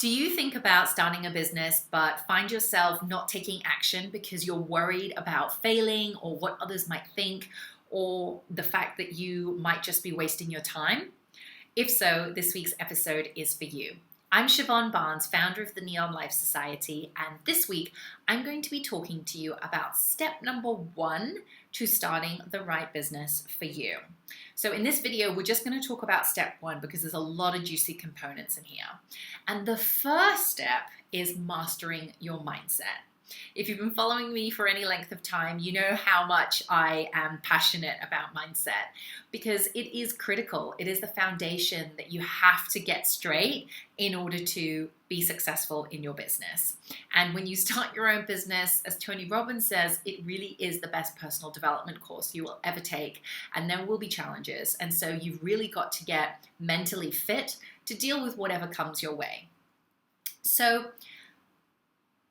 Do you think about starting a business but find yourself not taking action because you're worried about failing or what others might think or the fact that you might just be wasting your time? If so, this week's episode is for you. I'm Siobhan Barnes, founder of the Neon Life Society, and this week I'm going to be talking to you about step number 1 to starting the right business for you. So in this video, we're just going to talk about step 1 because there's a lot of juicy components in here. And the first step is mastering your mindset. If you've been following me for any length of time, you know how much I am passionate about mindset because it is critical. It is the foundation that you have to get straight in order to be successful in your business. And when you start your own business, as Tony Robbins says, it really is the best personal development course you will ever take. And there will be challenges. And so you've really got to get mentally fit to deal with whatever comes your way. So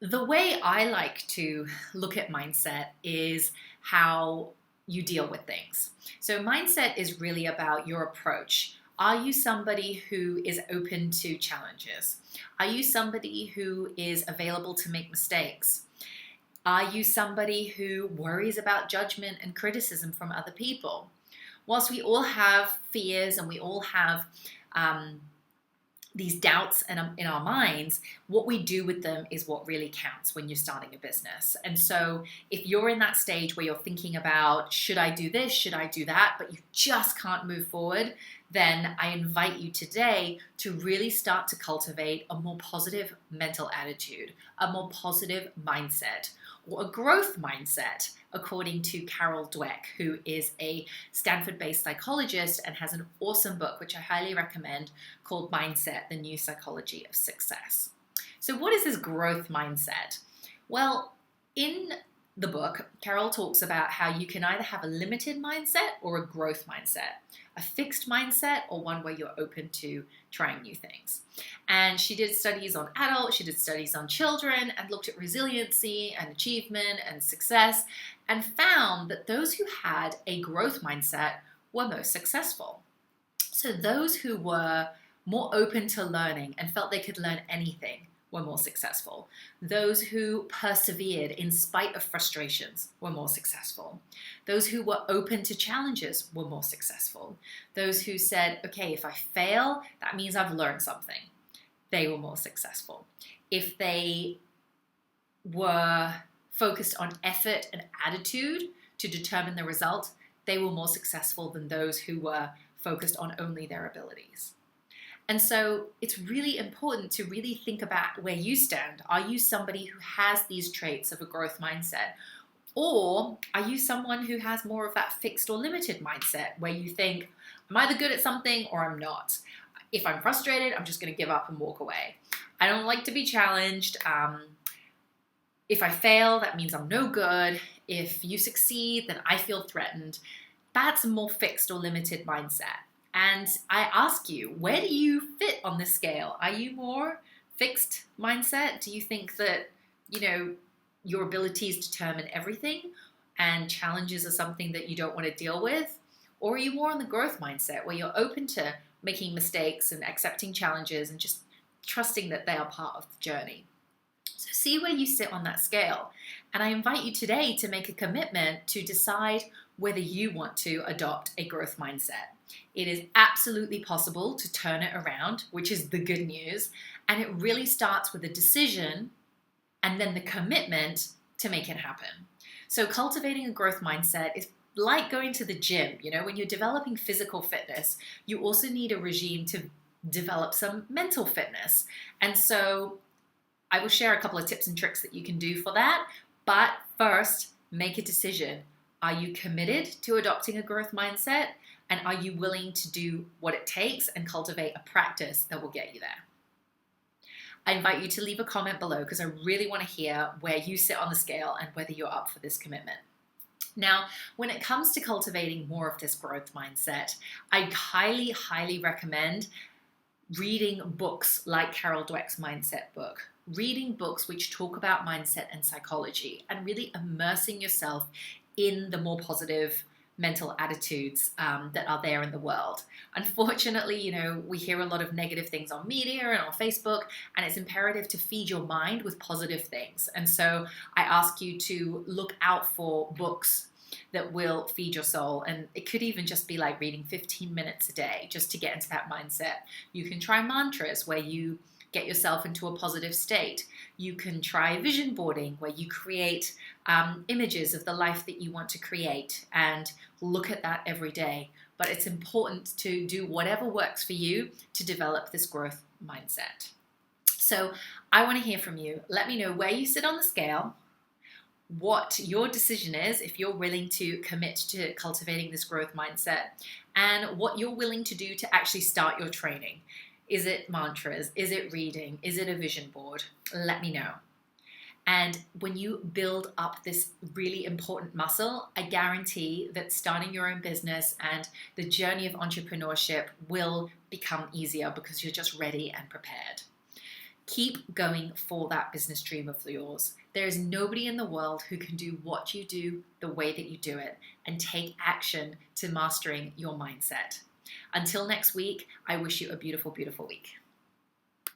the way I like to look at mindset is how you deal with things. So mindset is really about your approach. Are you somebody who is open to challenges? Are you somebody who is available to make mistakes? Are you somebody who worries about judgment and criticism from other people? Whilst we all have fears and we all have these doubts in our minds, what we do with them is what really counts when you're starting a business. And so if you're in that stage where you're thinking about, should I do this, should I do that, but you just can't move forward, then I invite you today to really start to cultivate a more positive mental attitude, a more positive mindset, or a growth mindset, according to Carol Dweck, who is a Stanford-based psychologist and has an awesome book, which I highly recommend, called Mindset, The New Psychology of Success. So what is this growth mindset? Well, in the book, Carol talks about how you can either have a limited mindset or a growth mindset, a fixed mindset or one where you're open to trying new things. And she did studies on adults, she did studies on children, and looked at resiliency and achievement and success, and found that those who had a growth mindset were most successful. So those who were more open to learning and felt they could learn anything were more successful. Those who persevered in spite of frustrations were more successful. Those who were open to challenges were more successful. Those who said, okay, if I fail, that means I've learned something, they were more successful. If they were focused on effort and attitude to determine the result, they were more successful than those who were focused on only their abilities. And so it's really important to really think about where you stand. Are you somebody who has these traits of a growth mindset? Or are you someone who has more of that fixed or limited mindset where you think, I'm either good at something or I'm not. If I'm frustrated, I'm just going to give up and walk away. I don't like to be challenged. If I fail, that means I'm no good. If you succeed, then I feel threatened. That's a more fixed or limited mindset. And I ask you, where do you fit on this scale? Are you more fixed mindset? Do you think that, your abilities determine everything and challenges are something that you don't want to deal with? Or are you more on the growth mindset where you're open to making mistakes and accepting challenges and just trusting that they are part of the journey? So see where you sit on that scale. And I invite you today to make a commitment to decide whether you want to adopt a growth mindset. It is absolutely possible to turn it around, which is the good news. And it really starts with a decision and then the commitment to make it happen. So cultivating a growth mindset is like going to the gym. When you're developing physical fitness, you also need a regime to develop some mental fitness. And so I will share a couple of tips and tricks that you can do for that. But first, make a decision. Are you committed to adopting a growth mindset? And are you willing to do what it takes and cultivate a practice that will get you there? I invite you to leave a comment below because I really want to hear where you sit on the scale and whether you're up for this commitment. Now, when it comes to cultivating more of this growth mindset, I highly, highly recommend reading books like Carol Dweck's Mindset book, reading books which talk about mindset and psychology, and really immersing yourself in the more positive mental attitudes that are there in the world. Unfortunately, we hear a lot of negative things on media and on Facebook, and it's imperative to feed your mind with positive things. And so I ask you to look out for books that will feed your soul. And it could even just be like reading 15 minutes a day just to get into that mindset. You can try mantras where you get yourself into a positive state. You can try vision boarding where you create images of the life that you want to create and look at that every day. But it's important to do whatever works for you to develop this growth mindset. So I want to hear from you. Let me know where you sit on the scale, what your decision is if you're willing to commit to cultivating this growth mindset, and what you're willing to do to actually start your training. Is it mantras? Is it reading? Is it a vision board? Let me know. And when you build up this really important muscle, I guarantee that starting your own business and the journey of entrepreneurship will become easier because you're just ready and prepared. Keep going for that business dream of yours. There is nobody in the world who can do what you do the way that you do it, and take action to mastering your mindset. Until next week, I wish you a beautiful, beautiful week.